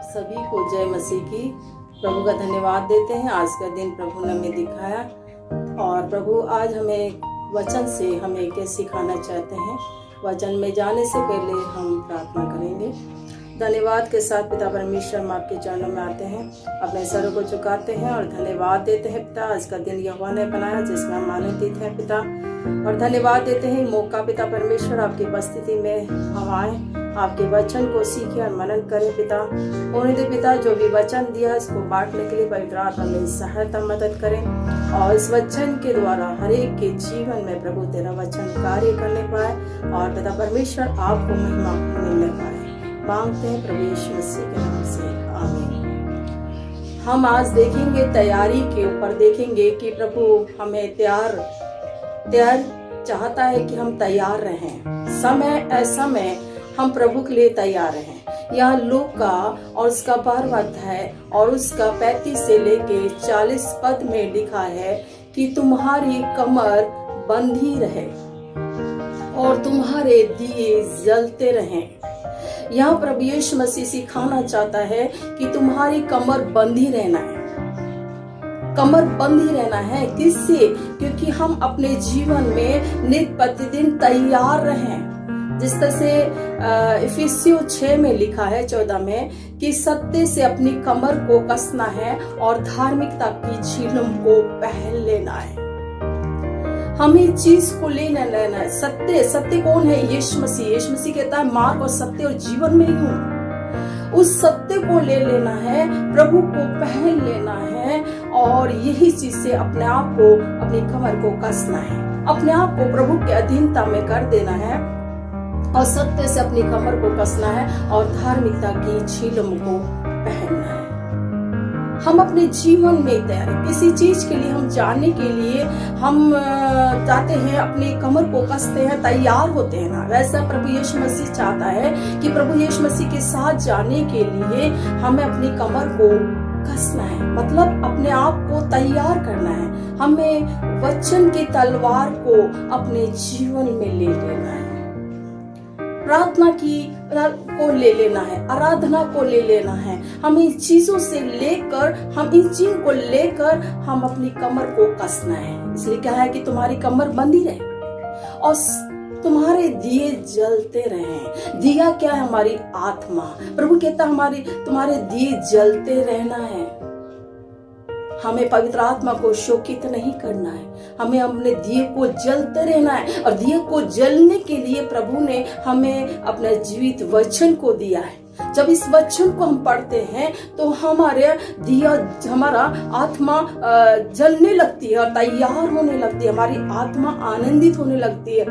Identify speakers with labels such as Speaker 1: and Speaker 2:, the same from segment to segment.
Speaker 1: सभी को जय मसीह की। प्रभु का धन्यवाद देते हैं। आज का दिन प्रभु ने हमें दिखाया और प्रभु आज हमें वचन से हमें क्या सिखाना चाहते हैं। वचन में जाने से पहले हम प्रार्थना करेंगे। धन्यवाद के साथ पिता परमेश्वर, हम आपके चरणों में आते हैं, अपने सरों को झुकाते हैं और धन्यवाद देते हैं पिता। आज का दिन यहोवा ने बनाया जिसमें हम आनंदित हैं पिता, और धन्यवाद देते हैं मौका पिता परमेश्वर आपकी उपस्थिति में हम आए, आपके वचन को सीखें और मनन करें पिता। होने दे पिता, जो भी वचन दिया इसको बांटने के लिए पवित्र आत्मा में सहायता मदद करें और इस वचन के द्वारा हर एक के जीवन में प्रभु तेरा वचन कार्य करने पाए और पिता परमेश्वर आपको महिमा मिलने पाए। मांगते हैं प्रभु यीशु मसीह के नाम से, आमीन। हम आज देखेंगे, तैयारी के ऊपर देखेंगे कि प्रभु हमें तैयार चाहता है कि हम तैयार रहें। समय असमय हम प्रभु के लिए तैयार रहें। यहाँ लूका और उसका 12वां अध्याय और उसका 35 से लेके 40 पद में लिखा है कि तुम्हारी कमर बंधी रहे और तुम्हारे दिए जलते रहें। यहाँ प्रभु यीशु मसीह सिखाना चाहता है कि तुम्हारी कमर बंधी रहना है। कमर बंधी रहना है किससे? क्योंकि हम अपने जीवन में नित्य प्रतिदिन तैयार रहें। जिस तरह से इफिसियों 6 में लिखा है 14 में कि सत्य से अपनी कमर को कसना है और धार्मिकता की झिलम को पहन लेना है। हमें चीज को लेना है। सत्य कौन है? यीशु मसीह। यीशु मसीह कहता है मार्ग और सत्य और जीवन में ही हूँ। उस सत्य को ले लेना है, प्रभु को पहन लेना है और यही चीज से अपने आप को, अपनी कमर को कसना है, अपने आप को प्रभु के अधीनता में कर देना है और सत्य से अपनी कमर को कसना है और धार्मिकता की झिलम को पहनना है। हम अपने जीवन में तैयार हैं। किसी चीज के लिए हम जाने के लिए हम जाते हैं, अपनी कमर को कसते हैं, तैयार होते हैं ना। वैसा प्रभु यीशु मसीह चाहता है कि प्रभु यीशु मसीह के साथ जाने के लिए हमें अपनी कमर को कसना है, मतलब अपने आप को तैयार करना है। हमें वचन की तलवार को अपने जीवन में ले लेना है, प्रार्थना को ले लेना है, आराधना को ले लेना है। हम इन चीजों से लेकर, हम इन चीजों को लेकर हम अपनी कमर को कसना है। इसलिए क्या है कि तुम्हारी कमर बंधी रहे और तुम्हारे दिए जलते रहें। दिया क्या है? हमारी आत्मा। प्रभु कहता है तुम्हारे दिए जलते रहना है। हमें पवित्र आत्मा को शोकित नहीं करना है, हमें अपने दिए को जलते रहना है। और दिए को जलने के लिए प्रभु ने हमें अपने जीवित वचन को दिया है। जब इस वचन को हम पढ़ते हैं तो हमारा आत्मा जलने लगती है और तैयार होने लगती है, हमारी आत्मा आनंदित होने लगती है।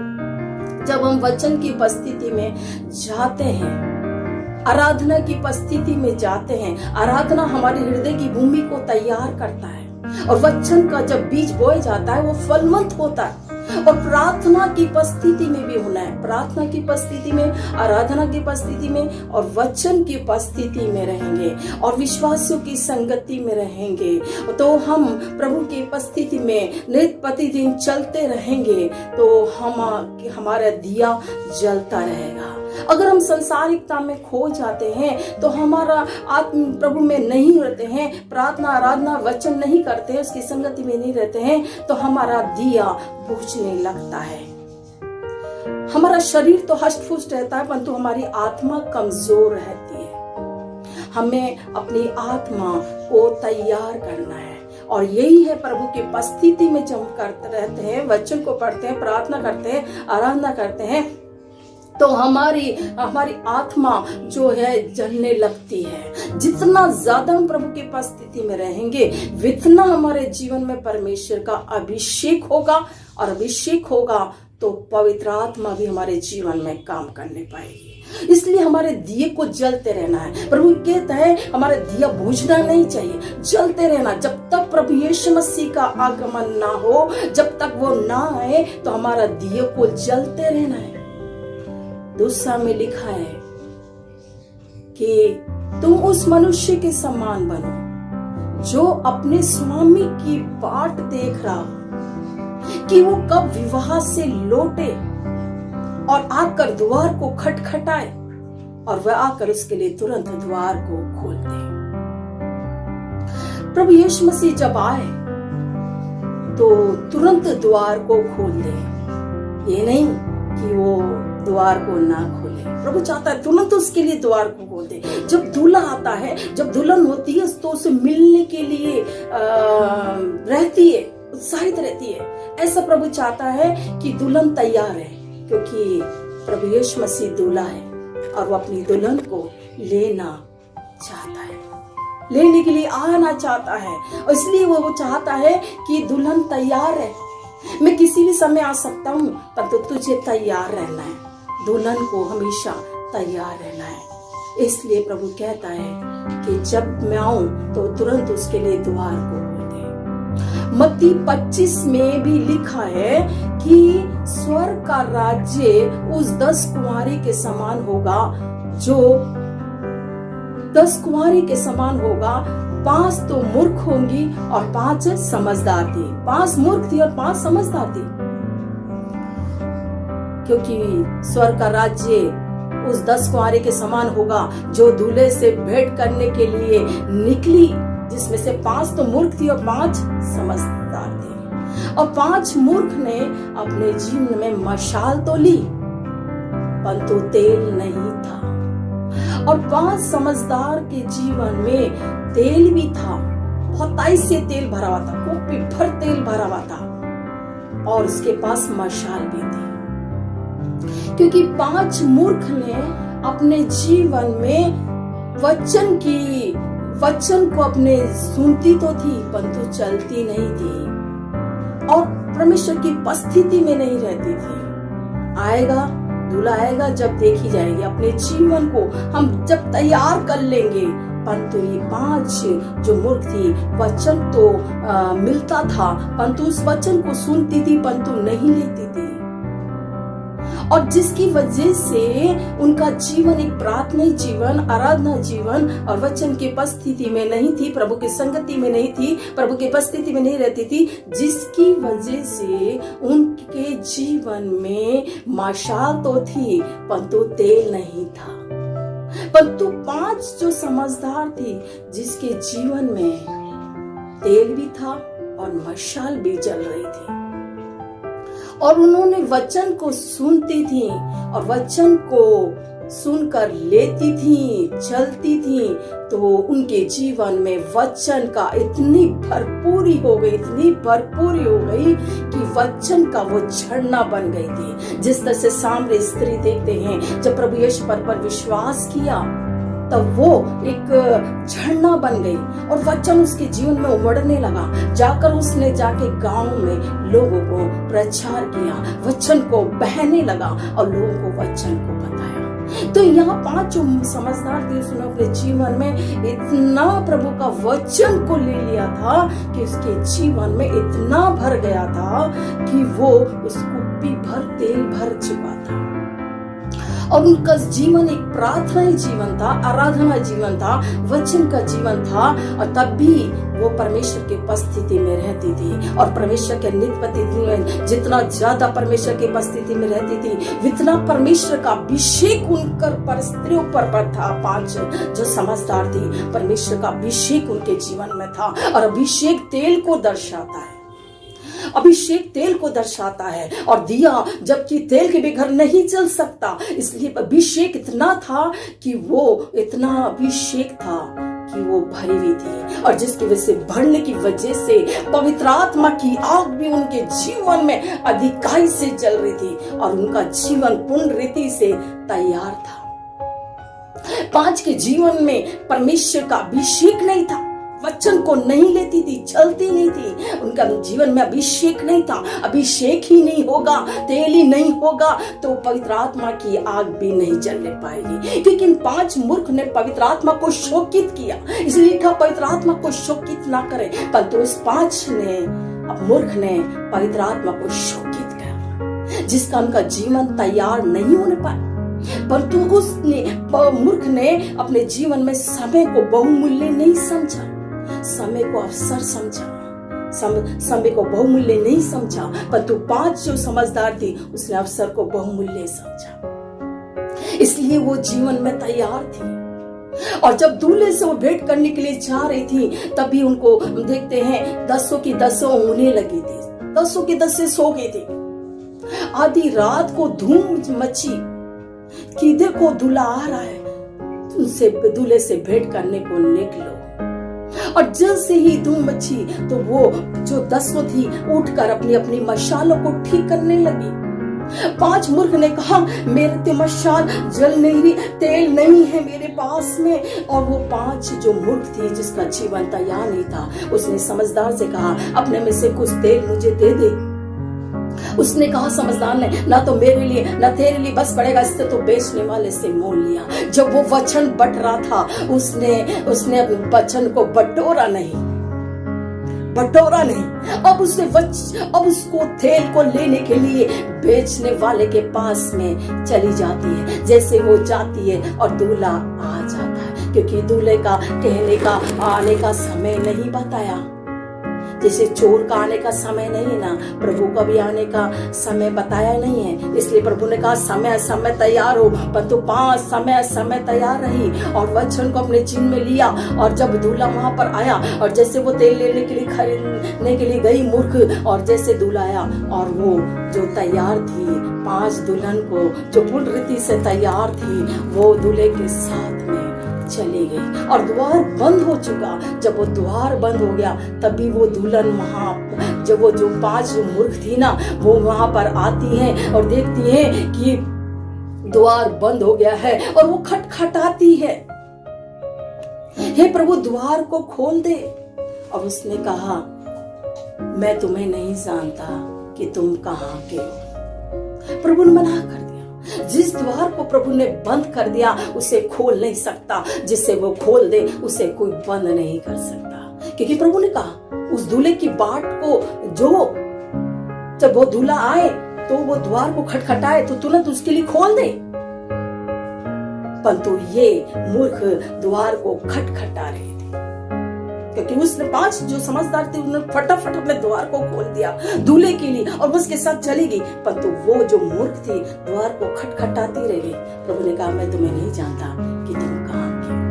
Speaker 1: जब हम वचन की उपस्थिति में जाते हैं, आराधना की उपस्थिति में जाते हैं, आराधना हमारे हृदय की भूमि को तैयार करता है और वचन का जब बीज बोया जाता है वो फलवंत होता है। और प्रार्थना की उपस्थिति में भी होना है, प्रार्थना की उपस्थिति में, आराधना की उपस्थिति में और वचन की उपस्थिति में रहेंगे और विश्वासियों की संगति में रहेंगे तो हम प्रभु की उपस्थिति में नित्य प्रतिदिन चलते रहेंगे तो हमारा दिया जलता रहेगा। अगर हम संसारिकता में खो जाते हैं तो हमारा आत्म प्रभु में नहीं रहते हैं, प्रार्थना आराधना वचन नहीं करते हैं, उसकी संगति में नहीं रहते हैं तो हमारा दिया बुझने लगता है। हमारा शरीर तो हष्ट पुष्ट रहता है परंतु हमारी आत्मा कमजोर रहती है। हमें अपनी आत्मा को तैयार करना है और यही है प्रभु की उपस्थिति में जब हम करते रहते हैं, वचन को पढ़ते हैं, प्रार्थना करते हैं, आराधना करते हैं तो हमारी आत्मा जो है जलने लगती है। जितना ज्यादा हम प्रभु की उपस्थिति में रहेंगे वितना हमारे जीवन में परमेश्वर का अभिषेक होगा और अभिषेक होगा तो पवित्र आत्मा भी हमारे जीवन में काम करने पाएगी। इसलिए हमारे दिए को जलते रहना है। प्रभु कहता है हमारा दिया बुझना नहीं चाहिए, जलते रहना। जब तक प्रभु यीशु मसीह का आगमन ना हो, जब तक वो ना आए तो हमारा दिए को जलते रहना है। दूसरा में लिखा है कि तुम उस मनुष्य के समान बनो जो अपने स्वामी की बाट देख रहा हो कि वो कब विवाह से लौटे और आकर द्वार को खटखटाए। और वह आकर उसके लिए तुरंत द्वार को खोल दे। प्रभु यीशु मसीह जब आए तो तुरंत द्वार को खोल दे, ये नहीं कि वो द्वार को ना खोले। प्रभु चाहता है तुरंत उसके लिए द्वार को खोल दे। जब दूल्हा आता है, जब दुल्हन होती है तो उसे मिलने के लिए रहती है, उत्साहित रहती है। ऐसा प्रभु चाहता है कि दुल्हन तैयार है, क्योंकि प्रभु यीशु मसीह दूल्हा है और वो अपनी दुल्हन को लेना चाहता है, लेने के लिए आना चाहता है। और इसलिए वो चाहता है कि दुल्हन तैयार है। मैं किसी भी समय आ सकता हूँ, पर तो तुझे तैयार रहना है, दुल्हन को हमेशा तैयार रहना है। इसलिए प्रभु कहता है कि जब मैं आऊं तो तुरंत उसके लिए द्वार को खोल दे। मत्ती 25 में भी लिखा है कि स्वर्ग का राज्य उस 10 कुंवारी के समान होगा, जो 10 कुंवारी के समान होगा। 5 तो मूर्ख होंगी और 5 समझदार थी। 5 मूर्ख थी और 5 समझदार थी, क्योंकि स्वर्ग का राज्य उस 10 कुंवारी के समान होगा जो दूल्हे से भेंट करने के लिए निकली, जिसमें से 5 तो मूर्ख थी और 5 समझदार थी। और 5 मूर्ख ने अपने जीवन में मशाल तो ली, परंतु तेल नहीं था। और 5 समझदार के जीवन में तेल भी था, बहुत से तेल भरा हुआ था, कोपी भर तेल भरा हुआ था, और उसके पास मशाल भी थी। क्योंकि 5 मूर्ख ने अपने जीवन में वचन को अपने सुनती तो थी, परंतु चलती नहीं थी और परमेश्वर की उपस्थिति में नहीं रहती थी। आएगा दूल्हा, आएगा जब देखी जाएगी। अपने जीवन को हम जब तैयार कर लेंगे, परंतु ये 5 जो मूर्ख थी, वचन तो मिलता था, परंतु उस वचन को सुनती थी, परंतु नहीं लेती थी। और जिसकी वजह से उनका जीवन एक प्रार्थना जीवन, आराधना जीवन और वचन की उपस्थिति में नहीं थी, प्रभु की संगति में नहीं थी, प्रभु की उपस्थिति में नहीं रहती थी, जिसकी वजह से उनके जीवन में मशाल तो थी, परंतु तेल नहीं था। परंतु 5 जो समझदार थी, जिसके जीवन में तेल भी था और मशाल भी जल रही थी, और उन्होंने वचन को सुनती थी और वचन को सुनकर लेती थी, चलती थी, तो उनके जीवन में वचन का इतनी भरपूरी हो गई कि वचन का वो झरना बन गई थी। जिस तरह से सामरी स्त्री देखते हैं, जब प्रभु यीशु पर विश्वास किया तब वो एक झरना बन गई और वचन उसके जीवन में उमड़ने लगा। जाकर उसने जाके गांव में लोगों को प्रचार किया, वचन को बहने लगा और लोगों को वचन को बताया। तो यहाँ 5 जो समझदार थे, उसने अपने जीवन में इतना प्रभु का वचन को ले लिया था कि उसके जीवन में इतना भर गया था कि वो उस कुप्पी भर तेल भर चुका था। और उनका जीवन एक प्रार्थना जीवन था, आराधना जीवन था, वचन का जीवन था। और तब भी वो परमेश्वर की उपस्थिति में रहती थी और परमेश्वर के नित्य में जितना ज्यादा परमेश्वर की उपस्थिति में रहती थी, उतना परमेश्वर का अभिषेक उनकर पर स्त्रियों पर था। 5 जो समझदार थी, परमेश्वर का अभिषेक उनके जीवन में था। और अभिषेक तेल को दर्शाता है, अभिषेक तेल को दर्शाता है। और दिया जबकि तेल के बगैर नहीं जल सकता, इसलिए अभिषेक इतना था कि वो इतना अभिषेक था कि वो भरी हुई थी। और जिसकी वजह से भरने की वजह से पवित्र आत्मा की आग भी उनके जीवन में अधिकाई से जल रही थी और उनका जीवन पूर्ण रीति से तैयार था। 5 के जीवन में परमेश्वर का अभिषेक नहीं था, वचन को नहीं लेती थी, चलती नहीं थी, उनका जीवन में अभिषेक नहीं था। अभिषेक ही नहीं होगा, तेल ही नहीं होगा, तो पवित्र आत्मा की आग भी नहीं जलने पाएगी। क्योंकि इन 5 मूर्ख ने पवित्र आत्मा को शोकित किया, इसलिए लिखा पवित्र आत्मा को शोकित ना करे। परंतु इस 5 मूर्ख ने पवित्र आत्मा को शोकित किया, जिसका उनका जीवन तैयार नहीं होने पाया। परंतु उसने मूर्ख ने अपने जीवन में समय को बहुमूल्य नहीं समझा, समय को अवसर समझा, समय को बहुमूल्य नहीं समझा। परंतु 5 जो समझदार थी, उसने अवसर को बहुमूल्य समझा। इसलिए वो जीवन में तैयार थी। और जब दूल्हे से वो भेंट करने के लिए जा रही थी, तभी उनको हम देखते हैं 10 की 10 होने लगी थी, 10 की 10 सो गई थी। आधी रात को धूम मची कि देखो दूल्हा आ रहा है, उनसे दूल्हे से भेंट करने को निकलो। और जैसे ही धूम मची तो वो जो 10 थी उठकर अपनी अपनी मशालों को ठीक करने लगी। 5 मूर्ख ने कहा, मेरे तो मशाल जल नहीं रही, तेल नहीं है मेरे पास में। और वो 5 जो मूर्ख थी जिसका जीवन तैयार नहीं था, उसने समझदार से कहा, अपने में से कुछ तेल मुझे दे दे। उसने कहा समझदार ने, ना तो मेरे लिए ना तेरे लिए बस पड़ेगा, इससे तो बेचने वाले से मोल लिया। जब वो वचन बट रहा था, उसने अपने वचन को बटोरा नहीं। अब उसको तेल को लेने के लिए बेचने वाले के पास में चली जाती है। जैसे वो जाती है और दूल्हा आ जाता है, क्योंकि दूल्हे का कहने का आने का समय नहीं बताया। जैसे चोर का आने का समय नहीं ना, प्रभु का भी आने का समय बताया नहीं है। इसलिए प्रभु ने कहा समय तैयार हो, परंतु 5 समय तैयार रही और वचन को अपने चिन्ह में लिया। और जब दूल्हा वहां पर आया और जैसे वो तेल लेने के लिए खरीदने के लिए गई मूर्ख, और जैसे दूल्हा आया और वो जो तैयार थी 5 दुल्हन को जो पूर्ण रीति से तैयार थी, वो दूल्हे के साथ में चली गई और द्वार बंद हो चुका। जब वो द्वार बंद हो गया, तभी वो दुल्हन वहां, जब वो जो 5 मूर्ख थी ना, वो वहां पर आती हैं और देखती हैं कि द्वार बंद हो गया है और वो खटखटाती है, हे प्रभु द्वार को खोल दे। और उसने कहा, मैं तुम्हें नहीं जानता कि तुम कहां के हो। प्रभु ने मना कर दिया। जिस द्वार को प्रभु ने बंद कर दिया उसे खोल नहीं सकता, जिसे वो खोल दे उसे कोई बंद नहीं कर सकता। क्योंकि प्रभु ने कहा उस दूल्हे की बाट को जब वो दूल्हा आए तो वो द्वार को खटखटाए तो तुरंत उसके लिए खोल दे, परंतु ये मूर्ख द्वार को खटखटा रहे थे। क्योंकि उसने 5 जो समझदार थे उन्होंने फटाफट अपने द्वार को खोल दिया दूल्हे के लिए और उसके साथ चली गई, परंतु वो जो मूर्ख थी द्वार को खटखटाती रह गई। प्रभु ने कहा, मैं तुम्हें नहीं जानता कि तुम कहां के हो।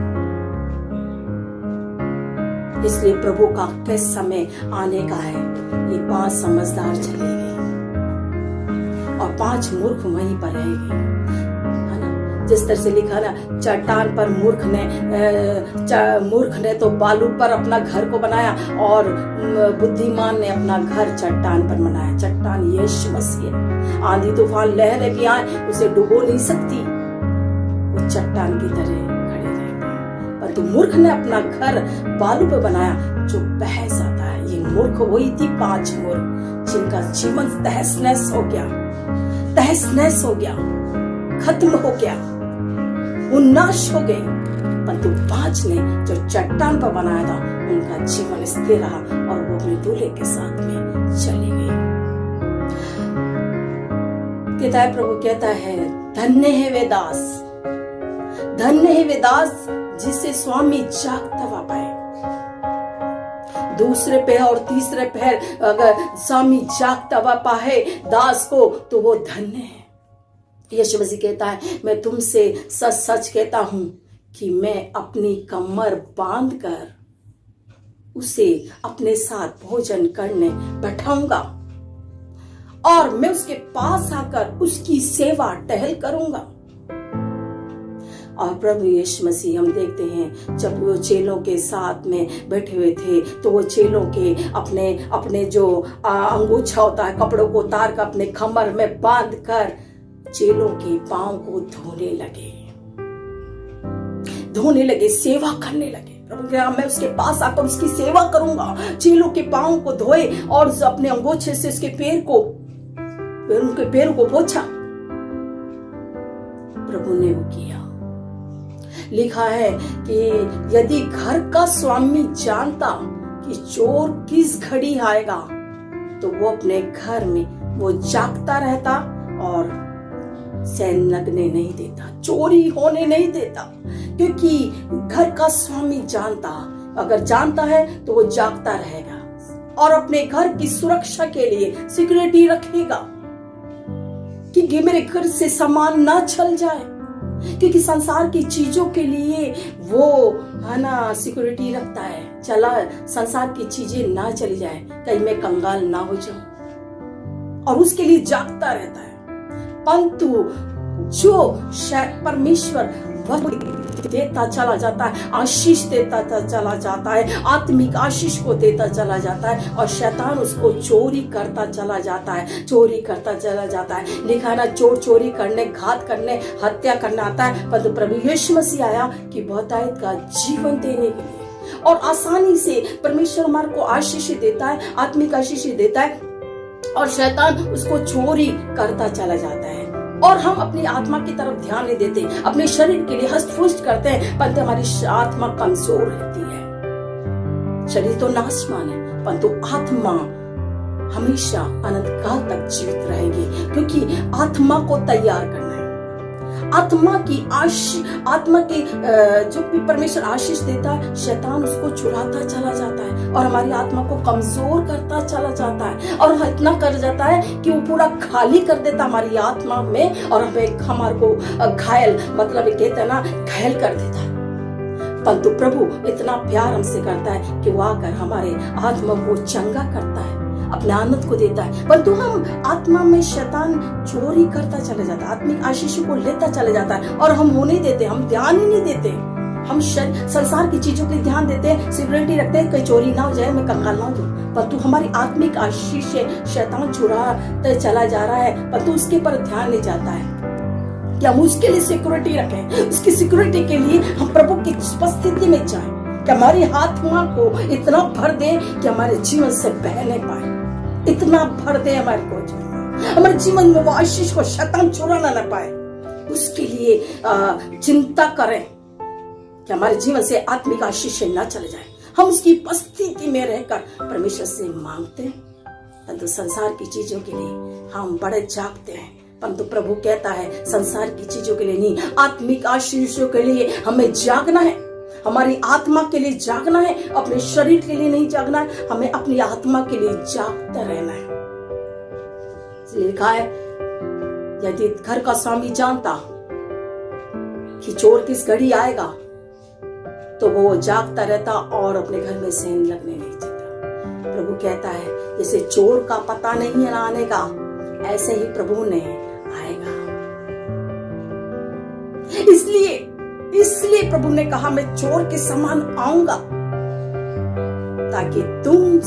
Speaker 1: इसलिए प्रभु का किस समय आने का है, ये 5 समझदार चले गए और 5 मूर्ख वहीं पर रह गए। जिस तरह से लिखा ना, चट्टान पर मूर्ख ने तो बालू पर अपना घर को बनाया और बुद्धिमान ने अपना घर चट्टान पर बनाया। चट्टान यीशु मसीह है। आंधी तूफान लहरें भी आए उसे डुबो नहीं सकती, वो चट्टान की तरह खड़े रहते हैं। परंतु मूर्ख ने अपना घर बालू पर बनाया जो बह जाता है। ये मूर्ख वही थी 5 मूर्ख जिनका जीवन तहस नहस हो गया, खत्म हो गया, उन्नाश हो गए। परंतु 5 ने जो चट्टान पर बनाया था उनका जीवन स्थिर रहा और वो अपने दूल्हे के साथ में चले गए। प्रभु कहता है, धन्य है वे दास जिसे स्वामी जागता हुआ पाए। दूसरे पहर और तीसरे पहर अगर स्वामी जागता हुआ पाए दास को, तो वो धन्य है। यीशु मसीह कहता है, मैं तुमसे सच सच कहता हूं कि मैं अपनी कमर बांधकर उसे अपने साथ भोजन करने बैठाऊंगा और मैं उसके पास आकर उसकी सेवा टहल करूंगा। और प्रभु यीशु मसीह हम देखते हैं जब वो चेलों के साथ में बैठे हुए थे तो वो चेलों के अपने जो अंगूछा होता है कपड़ों को उतार कर अपने कमर में बांध कर चेलों के पांव को धोने लगे, सेवा करने लगे। प्रभु कहा, मैं उसके पास आकर उसकी सेवा करूंगा। चेलों के पांव को धोए और अपने अंगूछे से उसके उनके पैरों को पोंछा। प्रभु ने वो किया। लिखा है कि यदि घर का स्वामी जानता कि चोर किस घड़ी आएगा तो वो अपने घर में वो जागता रहता और सैन लगने नहीं देता, चोरी होने नहीं देता, क्योंकि घर का स्वामी अगर जानता है तो वो जागता रहेगा और अपने घर की सुरक्षा के लिए सिक्योरिटी रखेगा कि मेरे घर से सामान ना छल जाए, क्योंकि संसार की चीजों के लिए वो है ना सिक्योरिटी रखता है, चला संसार की चीजें ना चली जाए, कहीं मैं कंगाल ना हो जाऊं, और उसके लिए जागता रहता है। परंतु जो परमेश्वर देता चला जाता है, आशीष देता चला जाता है, आत्मिक आशीष को देता चला जाता है, और शैतान उसको चोरी करता चला जाता है, चोरी करता चला जाता है। लिखा है ना, चोर चोरी करने, घात करने, हत्या करने आता है, परंतु प्रभु यीशु मसीह आया कि बहुतायत का जीवन देने के लिए। और आसानी से परमेश्वर हमारे को आशीष देता है, आत्मिक आशीष देता है, और शैतान उसको चोरी करता चला जाता है। और हम अपनी आत्मा की तरफ ध्यान नहीं देते, अपने शरीर के लिए हस्त करते हैं, परंतु हमारी आत्मा कमजोर रहती है। शरीर तो नाशवान है, परंतु आत्मा हमेशा अनंत काल तक जीवित रहेगी, क्योंकि आत्मा को तैयार करना है। आत्मा की आत्मा के जो भी परमेश्वर आशीष देता है, शैतान उसको चुराता चला जाता है और हमारी आत्मा को कमजोर करता चला जाता है, और इतना कर जाता है कि वो पूरा खाली कर देता हमारी आत्मा में, और हमें हमारे को घायल, मतलब कहते हैं ना, घायल कर देता है। परंतु प्रभु इतना प्यार हमसे करता है कि वो आकर हमारे आत्मा को चंगा करता है, अपने आनंद को देता है। परंतु हम आत्मा में शैतान चोरी करता चला जाता है, आत्मिक आशीष को लेता चला जाता है, और हम होने देते, हम ध्यान ही नहीं देते। हम संसार की चीजों के लिए ध्यान देते हैं, सिक्योरिटी रखते हैं, कहीं चोरी ना हो जाए, मैं कंगाल ना हो जाऊं, परंतु हमारी आत्मिक आशीष शैतान चुराते चला जा रहा है, परंतु उसके पर ध्यान नहीं जाता है कि हम उसके लिए सिक्योरिटी रखें। उसकी सिक्योरिटी के लिए हम प्रभु की उपस्थिति में जाएं, कि हमारी आत्मा को इतना भर दे कि हमारे जीवन से बहने पाए, इतना भर दे हमारे को जीवन, हमारे जीवन में वो आशीष को शैतान चुराना न पाए। उसके लिए चिंता करें कि हमारे जीवन से आत्मिक आशीष न चले जाए। हम उसकी उपस्थिति में रहकर परमेश्वर से मांगते हैं, परंतु संसार की चीजों के लिए हम बड़े जागते हैं, परंतु प्रभु कहता है संसार की चीजों के लिए नहीं, आत्मिक आशीषों के लिए हमें जागना है, हमारी आत्मा के लिए जागना है, अपने शरीर के लिए नहीं जागना है, हमें अपनी आत्मा के लिए जागते रहना है। लिखा है, यदि घर का स्वामी जानता कि चोर किस घड़ी आएगा, तो वो जागता रहता और अपने घर में चैन लगने नहीं देता। प्रभु कहता है जैसे चोर का पता नहीं है आने का, ऐसे ही प्रभु ने आएगा। इसलिए प्रभु ने कहा, मैं चोर के समान आऊंगा, ताकि तुम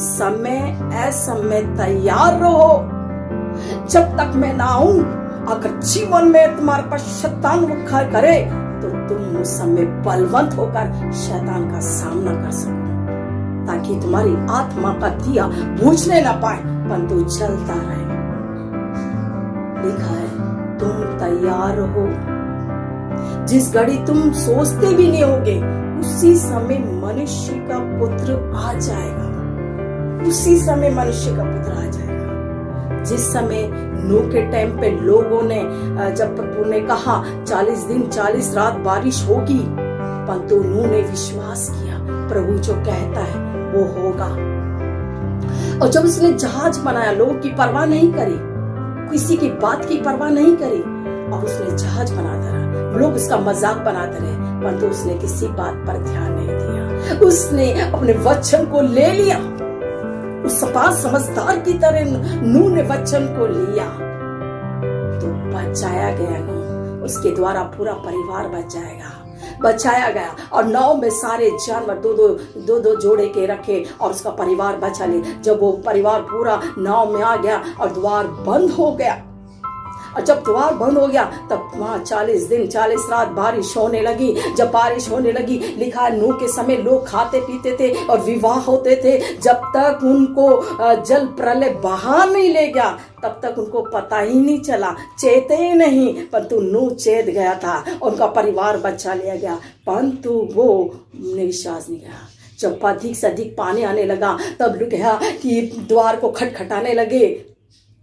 Speaker 1: असमय तैयार रहो। जब तक मैं ना आऊं, अगर जीवन में तुम्हारे पास शैतान मुखर करे, तो तुम उस समय बलवंत होकर शैतान का सामना कर सको, ताकि तुम्हारी आत्मा का दिया बुझने ना पाए, परंतु जलता रहे। लिखा है, तुम तैयार रहो। जिस घड़ी तुम सोचते भी नहीं होगे, उसी समय मनुष्य का पुत्र आ जाएगा। उसी समय मनुष्य का पुत्र आ जाएगा। जिस समय नूह के टाइम पे लोगों ने, जब प्रभु ने कहा 40 दिन 40 रात बारिश होगी, परंतु नूह ने विश्वास किया, प्रभु जो कहता है वो होगा। और जब उसने जहाज बनाया, लोगों की परवाह नहीं करी, किसी की बात की परवाह नहीं करी, और उसने जहाज बनाता रहा, लोग उसका मजाक बनाते रहे, परंतु उसने किसी बात पर ध्यान नहीं दिया। उसने अपने वचन को ले लिया, उस समझदार की तरह नूह ने वचन को लिया, तो बचाया गया नूह। उसके द्वारा पूरा परिवार बचाया गया, और नाव में सारे जानवर दो जोड़े के रखे, और उसका परिवार बचा ले। जब वो परिवार पूरा नाव में आ गया और द्वार बंद हो गया, और जब द्वार बंद हो गया, तब वहां 40 दिन 40 रात बारिश होने लगी। जब बारिश होने लगी, लिखा है नूह के समय लोग खाते पीते थे और विवाह होते थे, जब तक उनको जल प्रलय बहा नहीं ले गया, तब तक उनको पता ही नहीं चला, चेते ही नहीं, परंतु नूह चेत गया था, उनका परिवार बचा लिया गया, परंतु वो विश्वास नहीं किया। जब अधिक से अधिक पानी आने लगा, तब लोग कहा कि द्वार को खटखटाने लगे,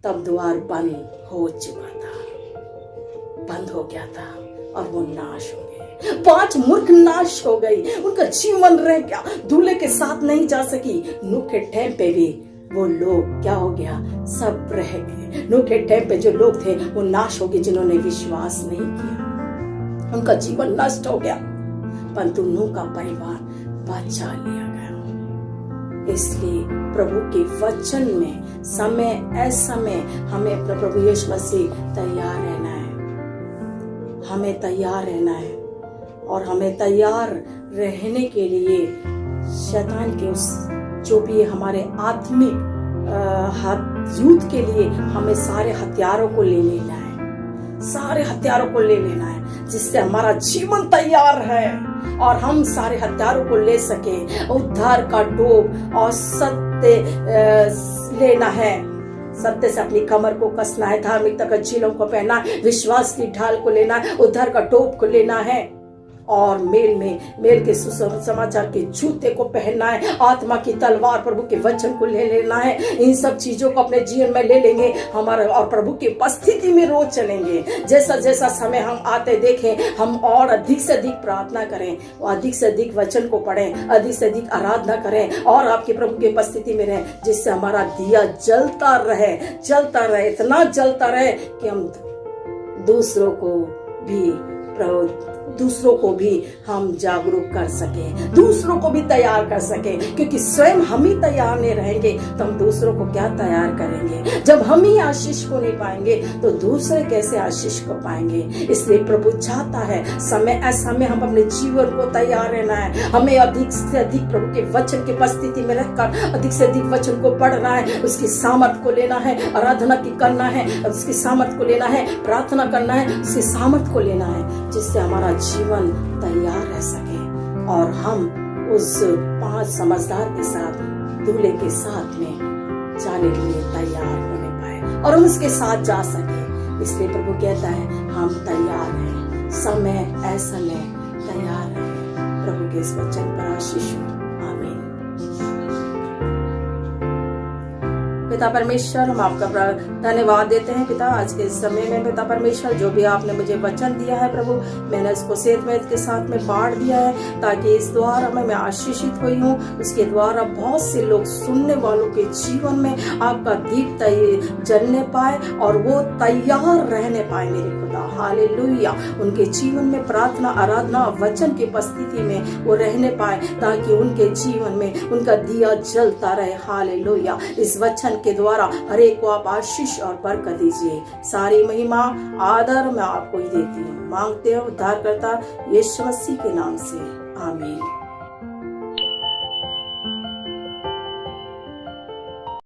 Speaker 1: तब द्वार बंद हो चुका था, बंद हो गया था, और वो नाश हो गए। 5 मूर्ख नाश हो गई, उनका जीवन रह गया, दूल्हे के साथ नहीं जा सकी। नूह के टाइम पे भी वो लोग क्या हो गया, सब रह गए। नूह के टाइम पे जो लोग थे वो नाश हो गए, जिन्होंने विश्वास नहीं किया। उनका जीवन नष्ट हो गया, परंतु नूह का परिवार बचा लिया गया। इसलिए प्रभु के वचन में समय समय हमें अपना प्रभु यीशु मसीह तैयार रहना है। हमें तैयार रहना है और हमें तैयार रहने के लिए शैतान के उस जो भी हमारे आत्मिक युद्ध के लिए हमें सारे हथियारों को ले लेना है, सारे हथियारों को ले लेना है, जिससे हमारा जीवन तैयार है और हम सारे हथियारों को ले सके। उद्धार का टोप और सत्य लेना है, सत्य से अपनी कमर को कसना है, धार्मिकता का झिलम को पहनना है, विश्वास की ढाल को लेना है, उद्धार का टोप को लेना है और मेल के सुसमाचार के जूते को पहनना है, आत्मा की तलवार प्रभु के वचन को ले लेना है। इन सब चीजों को अपने जीवन में ले लेंगे हमारे और प्रभु की उपस्थिति में रोज चलेंगे। जैसा जैसा समय हम आते देखें, हम और अधिक से अधिक प्रार्थना करें, अधिक से अधिक वचन को पढ़ें, अधिक से अधिक आराधना करें और आपके प्रभु की उपस्थिति में रहें, जिससे हमारा दिया जलता रहे, इतना जलता रहे कि हम दूसरों को भी हम जागरूक कर सके, दूसरों को भी तैयार कर सके। क्योंकि स्वयं हम ही तैयार नहीं रहेंगे तो हम दूसरों को क्या तैयार करेंगे। जब हम ही आशीष को नहीं पाएंगे तो दूसरे कैसे आशीष को पाएंगे। इसलिए प्रभु चाहता है समय हम अपने जीवन को तैयार रहना है। हमें अधिक से अधिक प्रभु के वचन की उपस्थिति में रहकर अधिक से अधिक वचन को पढ़ना है, उसकी सामर्थ को लेना है, आराधना की करना है, उसकी सामर्थ को लेना है, प्रार्थना करना है, उसकी सामर्थ को लेना है, जिससे हमारा जीवन तैयार रह सके और हम उस 5 समझदार के साथ दूल्हे के साथ में जाने के लिए तैयार होने पाए और हम उसके साथ जा सके। इसलिए प्रभु कहता है हम तैयार हैं, समय तैयार रहे। प्रभु के इस वचन पर आशीष हो। आमीन। पिता परमेश्वर, हम आपका धन्यवाद देते हैं पिता, आज के समय में पिता परमेश्वर जो भी आपने मुझे वचन दिया है प्रभु, मैंने उसको सेहत के साथ में बांट दिया है ताकि इस द्वारा मैं आशीषित हुई हूँ। उसके द्वारा बहुत से लोग सुनने वालों के जीवन में आपका दीप जलने पाए और वो तैयार रहने पाए मेरे खुदा। हालेलुया। उनके जीवन में प्रार्थना, आराधना, वचन की उपस्थिति में वो रहने पाए ताकि उनके जीवन में उनका दिया जलता रहे। हालेलुया। इस वचन के द्वारा हर एक को आप आशीष और बरकत दीजिए। सारी महिमा आदर मैं आपको ही देती हूँ, मांगते हो उद्धारकर्ता यीशु मसीह के नाम से। आमीन।